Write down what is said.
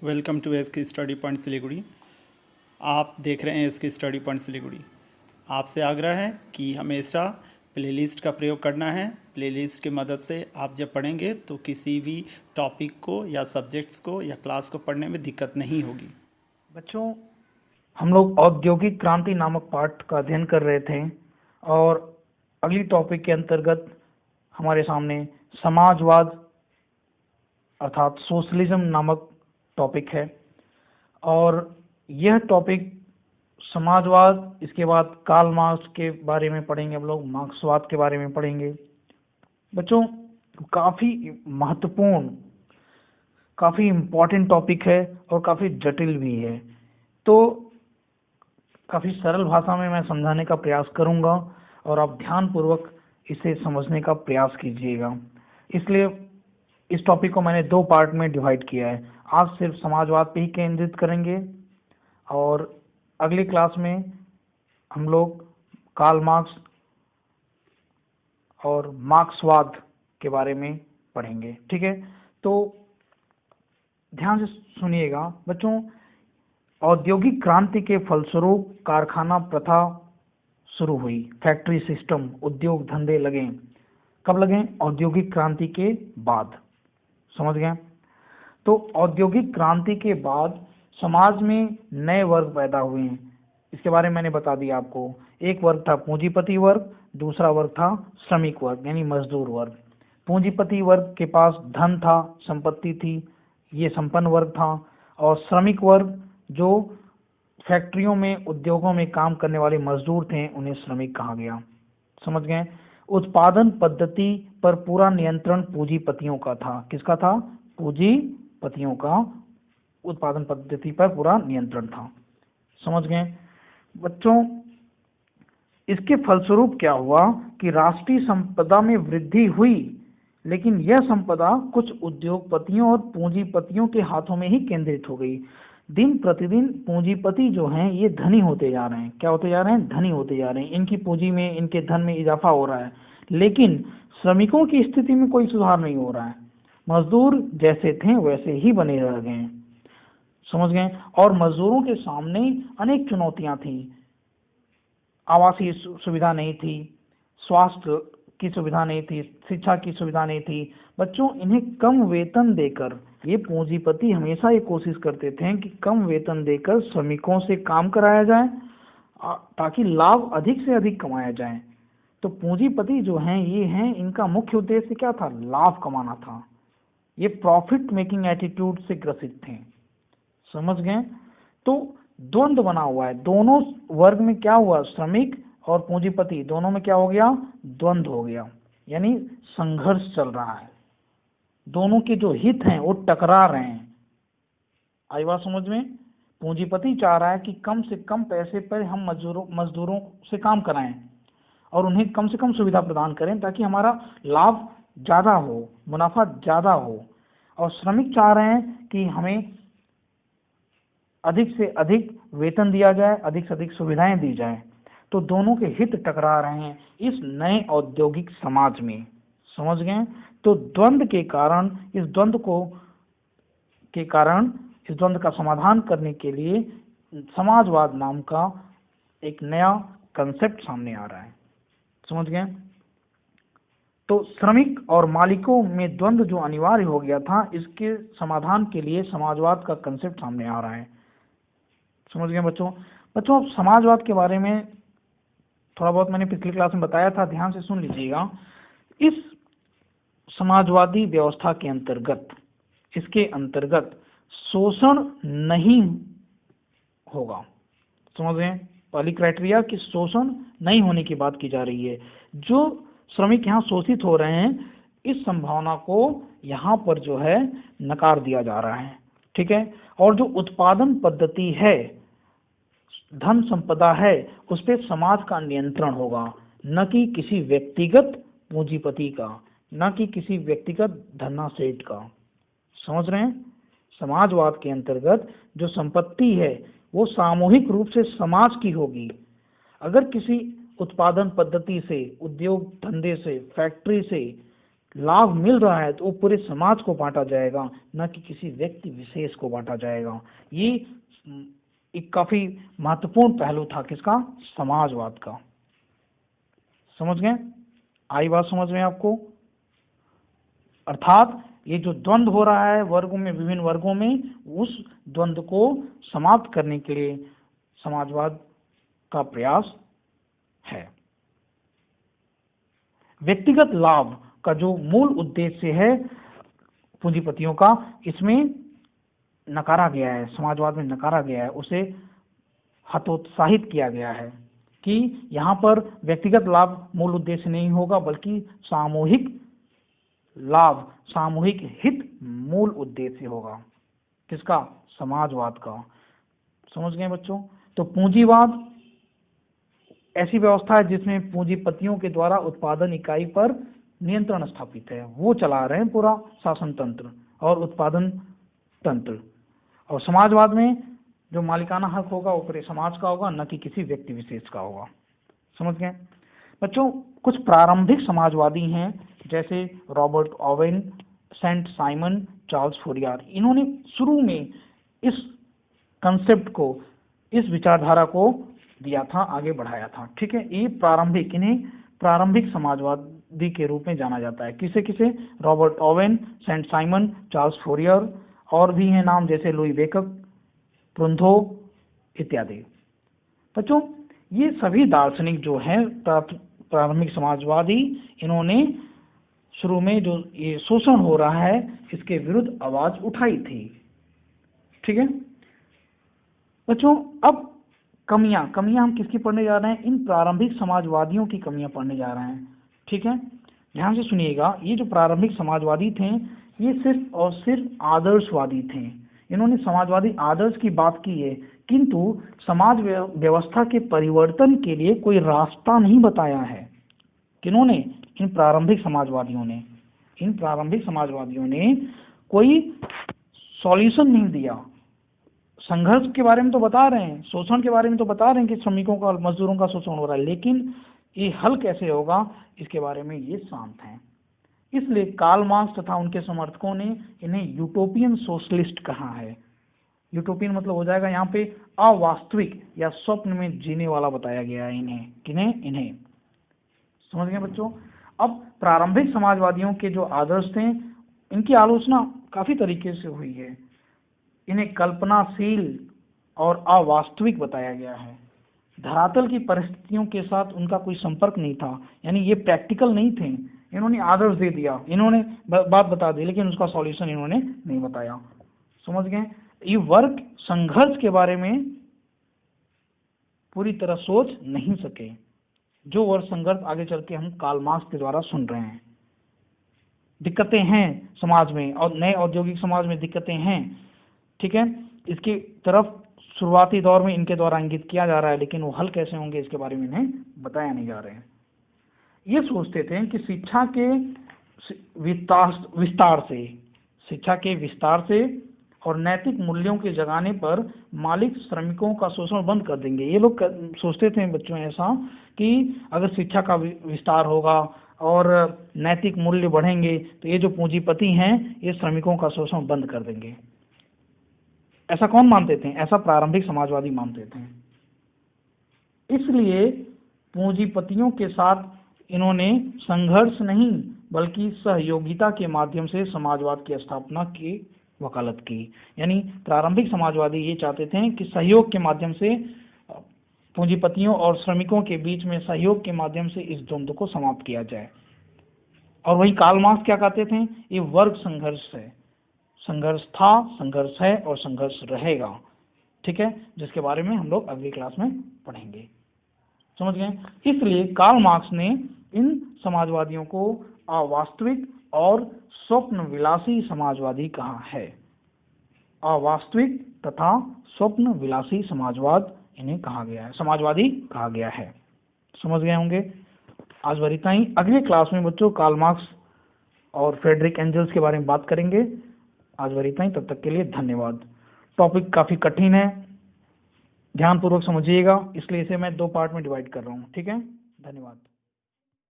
Welcome to S के study point Siliguri. आप देख रहे हैं एस के स्टडी पॉइंट सिलीगुड़ी। आपसे आग्रह है कि हमेशा प्लेलिस्ट का प्रयोग करना है। प्लेलिस्ट की मदद से आप जब पढ़ेंगे तो किसी भी टॉपिक को या सब्जेक्ट्स को या क्लास को पढ़ने में दिक्कत नहीं होगी। बच्चों, हम लोग औद्योगिक क्रांति नामक पाठ का अध्ययन कर रहे थे और अगली टॉपिक के अंतर्गत हमारे सामने समाजवाद अर्थात सोशलिज्म नामक टॉपिक है। और यह टॉपिक समाजवाद, इसके बाद कार्ल मार्क्स के बारे में पढ़ेंगे, हम लोग मार्क्सवाद के बारे में पढ़ेंगे। बच्चों, काफ़ी महत्वपूर्ण, काफ़ी इम्पोर्टेंट टॉपिक है और काफ़ी जटिल भी है। तो काफ़ी सरल भाषा में मैं समझाने का प्रयास करूंगा और आप ध्यानपूर्वक इसे समझने का प्रयास कीजिएगा। इसलिए इस टॉपिक को मैंने 2 पार्ट में डिवाइड किया है। आज सिर्फ समाजवाद पे ही केंद्रित करेंगे और अगली क्लास में हम लोग कार्ल मार्क्स और मार्क्सवाद के बारे में पढ़ेंगे। ठीक है, तो ध्यान से सुनिएगा बच्चों। औद्योगिक क्रांति के फलस्वरूप कारखाना प्रथा शुरू हुई, फैक्ट्री सिस्टम, उद्योग धंधे लगे। कब लगे? औद्योगिक क्रांति के बाद। समझ गए? तो औद्योगिक क्रांति के बाद समाज में नए वर्ग पैदा हुए हैं। इसके बारे में मैंने बता दिया आपको। एक वर्ग था पूंजीपति वर्ग, दूसरा वर्ग था श्रमिक वर्ग यानी मजदूर वर्ग। पूंजीपति वर्ग के पास धन था, संपत्ति थी, ये संपन्न वर्ग था। और श्रमिक वर्ग जो फैक्ट्रियों में, उद्योगों में काम करने वाले मजदूर थे, उन्हें श्रमिक कहा गया। समझ गए? उत्पादन पद्धति पर पूरा नियंत्रण पूंजीपतियों का था। किसका था? पूंजीपतियों का उत्पादन पद्धति पर पूरा नियंत्रण था। समझ गए बच्चों? इसके फलस्वरूप क्या हुआ कि राष्ट्रीय संपदा में वृद्धि हुई, लेकिन यह संपदा कुछ उद्योगपतियों और पूंजीपतियों के हाथों में ही केंद्रित हो गई। दिन प्रतिदिन पूंजीपति जो हैं ये धनी होते जा रहे हैं। क्या होते जा रहे हैं? धनी होते जा रहे हैं। इनकी पूंजी में, इनके धन में इजाफा हो रहा है, लेकिन श्रमिकों की स्थिति में कोई सुधार नहीं हो रहा है। मजदूर जैसे थे वैसे ही बने रह गए हैं। समझ गए? और मजदूरों के सामने अनेक चुनौतियां थी। आवासीय सुविधा नहीं थी, स्वास्थ्य की सुविधा नहीं थी, शिक्षा की सुविधा नहीं थी। बच्चों, इन्हें कम वेतन देकर, ये पूंजीपति हमेशा ये कोशिश करते थे कि कम वेतन देकर श्रमिकों से काम कराया जाए ताकि लाभ अधिक से अधिक कमाया जाए। तो पूंजीपति जो हैं ये हैं, इनका मुख्य उद्देश्य क्या था? लाभ कमाना था। ये प्रॉफिट मेकिंग एटीट्यूड से ग्रसित थे। समझ गए? तो द्वंद्व बना हुआ है दोनों वर्ग में। क्या हुआ? श्रमिक और पूंजीपति दोनों में क्या हो गया? द्वंद्व हो गया, यानी संघर्ष चल रहा है। दोनों के जो हित हैं वो टकरा रहे हैं। आई बात समझ में? पूंजीपति चाह रहा है कि कम से कम पैसे पर हम मजदूरों से काम कराएं और उन्हें कम से कम सुविधा प्रदान करें ताकि हमारा लाभ ज्यादा हो, मुनाफा ज्यादा हो। और श्रमिक चाह रहे हैं कि हमें अधिक से अधिक वेतन दिया जाए, अधिक से अधिक सुविधाएं दी जाए। तो दोनों के हित टकरा रहे हैं इस नए औद्योगिक समाज में। समझ गए? तो द्वंद्व के कारण, इस द्वंद्व का समाधान करने के लिए समाजवाद नाम का एक नया कंसेप्ट सामने आ रहा है। समझ गए? तो श्रमिक और मालिकों में द्वंद्व जो अनिवार्य हो गया था, इसके समाधान के लिए समाजवाद का कंसेप्ट सामने आ रहा है। समझ गए बच्चों? बच्चों, समाजवाद के बारे में थोड़ा बहुत मैंने पिछली क्लास में बताया था, ध्यान से सुन लीजिएगा। इस समाजवादी व्यवस्था के अंतर्गत, इसके अंतर्गत शोषण नहीं होगा। समझ गए? पहली क्राइटेरिया कि शोषण नहीं होने की बात की जा रही है। जो श्रमिक यहाँ शोषित हो रहे हैं, इस संभावना को यहाँ पर जो है नकार दिया जा रहा है। ठीक है? और जो उत्पादन पद्धति है, धन संपदा है, उस पर समाज का नियंत्रण होगा, न कि किसी व्यक्तिगत पूंजीपति का, न कि किसी व्यक्तिगत धन्ना सेठ का। समझ रहे हैं? समाजवाद के अंतर्गत जो संपत्ति है वो सामूहिक रूप से समाज की होगी। अगर किसी उत्पादन पद्धति से, उद्योग धंधे से, फैक्ट्री से लाभ मिल रहा है तो वो पूरे समाज को बांटा जाएगा, न कि किसी व्यक्ति विशेष को बांटा जाएगा। ये एक काफी महत्वपूर्ण पहलू था किसका? समाजवाद का। समझ गए? आई बात समझ में आपको? अर्थात ये जो द्वंद्व हो रहा है वर्गों में, विभिन्न वर्गों में, उस द्वंद्व को समाप्त करने के लिए समाजवाद का प्रयास है। व्यक्तिगत लाभ का जो मूल उद्देश्य है पूंजीपतियों का, इसमें नकारा गया है, समाजवाद में नकारा गया है, उसे हतोत्साहित किया गया है कि यहाँ पर व्यक्तिगत लाभ मूल उद्देश्य नहीं होगा, बल्कि सामूहिक लाभ, सामूहिक हित मूल उद्देश्य होगा। किसका? समाजवाद का। समझ गए बच्चों? तो पूंजीवाद ऐसी व्यवस्था है जिसमें पूंजीपतियों के द्वारा उत्पादन इकाई पर नियंत्रण स्थापित है, वो चला रहे हैं पूरा शासन तंत्र और उत्पादन तंत्र। और समाजवाद में जो मालिकाना हक होगा वो पूरे समाज का होगा, न कि किसी व्यक्ति विशेष का होगा। समझ गए बच्चों? कुछ प्रारंभिक समाजवादी हैं जैसे Robert Owen, Saint Simon, Charles Fourier. इन्होंने शुरू में इस कंसेप्ट को, इस विचारधारा को दिया था, आगे बढ़ाया था। ठीक है, ये प्रारंभिक, इन्हें प्रारंभिक समाजवादी के रूप में जाना जाता है। किसे किसे? Robert Owen, Saint Simon, Charles Fourier, और भी हैं नाम जैसे लुई बेकर, प्रुंथो इत्यादि। बच्चों ये सभी दार्शनिक जो हैं प्रारंभिक समाजवादी, इन्होंने शुरू में जो ये शोषण हो रहा है इसके विरुद्ध आवाज उठाई थी। ठीक है बच्चों, अब कमियां हम किसकी पढ़ने जा रहे हैं? इन प्रारंभिक समाजवादियों की कमियां पढ़ने जा रहे हैं। ठीक है, ध्यान से सुनिएगा। ये जो प्रारंभिक समाजवादी थे ये सिर्फ और सिर्फ आदर्शवादी थे। इन्होंने समाजवादी आदर्श की बात की है, किंतु समाज व्यवस्था के परिवर्तन के लिए कोई रास्ता नहीं बताया है। किन्होंने? इन प्रारंभिक समाजवादियों ने कोई सॉल्यूशन नहीं दिया। संघर्ष के बारे में तो बता रहे हैं, शोषण के बारे में तो बता रहे हैं कि श्रमिकों का, मजदूरों का शोषण हो रहा है, लेकिन ये हल कैसे होगा इसके बारे में ये शांत हैं। इसलिए कार्ल मार्क्स तथा उनके समर्थकों ने इन्हें यूटोपियन सोशलिस्ट कहा है। यूटोपियन मतलब हो जाएगा यहाँ पे अवास्तविक या स्वप्न में जीने वाला बताया गया है इन्हें। किन्हें? इन्हें। समझ गए बच्चों? अब प्रारंभिक समाजवादियों के जो आदर्श थे इनकी आलोचना काफी तरीके से हुई है। इन्हें कल्पनाशील और अवास्तविक बताया गया है। धरातल की परिस्थितियों के साथ उनका कोई संपर्क नहीं था, यानी ये प्रैक्टिकल नहीं थे। इन्होंने आदर्श दे दिया, इन्होंने बात बता दी, लेकिन उसका सॉल्यूशन इन्होंने नहीं बताया। समझ गए? ये वर्ग संघर्ष के बारे में पूरी तरह सोच नहीं सके, जो वर्ग संघर्ष आगे चल के हम कार्ल मार्क्स के द्वारा सुन रहे हैं। दिक्कतें हैं समाज में, और नए औद्योगिक समाज में दिक्कतें हैं। ठीक है, इसकी तरफ शुरुआती दौर में इनके द्वारा इंगित किया जा रहा है, लेकिन वो हल कैसे होंगे इसके बारे में इन्हें बताया नहीं जा रहे हैं। ये सोचते थे कि शिक्षा के विस्तार से और नैतिक मूल्यों के जगाने पर मालिक श्रमिकों का शोषण बंद कर देंगे। ये लोग सोचते थे बच्चों ऐसा कि अगर शिक्षा का विस्तार होगा और नैतिक मूल्य बढ़ेंगे तो ये जो पूंजीपति हैं ये श्रमिकों का शोषण बंद कर देंगे। ऐसा कौन मानते थे? ऐसा प्रारंभिक समाजवादी मानते थे। इसलिए पूंजीपतियों के साथ इन्होंने संघर्ष नहीं बल्कि सहयोगिता के माध्यम से समाजवाद की स्थापना की वकालत की। यानी प्रारंभिक समाजवादी ये चाहते थे कि सहयोग के माध्यम से, पूंजीपतियों और श्रमिकों के बीच में सहयोग के माध्यम से इस द्वंद्व को समाप्त किया जाए। और वही कार्ल मार्क्स क्या कहते थे? ये वर्ग संघर्ष है, संघर्ष था, संघर्ष है और संघर्ष रहेगा। ठीक है, जिसके बारे में हम लोग अगली क्लास में पढ़ेंगे। समझ गए? इसलिए कार्ल मार्क्स ने इन समाजवादियों को अवास्तविक और स्वप्न विलासी समाजवादी कहा है। अवास्तविक तथा स्वप्न विलासी समाजवाद इन्हें कहा गया है, समाजवादी कहा गया है। समझ गए होंगे? आज भर इतना ही। अगले क्लास में बच्चों कार्ल मार्क्स और फ्रेडरिक एंजल्स के बारे में बात करेंगे। आज भर इतना ही, तब तक के लिए धन्यवाद। टॉपिक काफी कठिन है, ध्यानपूर्वक समझिएगा, इसलिए इसे मैं 2 पार्ट में डिवाइड कर रहा हूँ। ठीक है, धन्यवाद।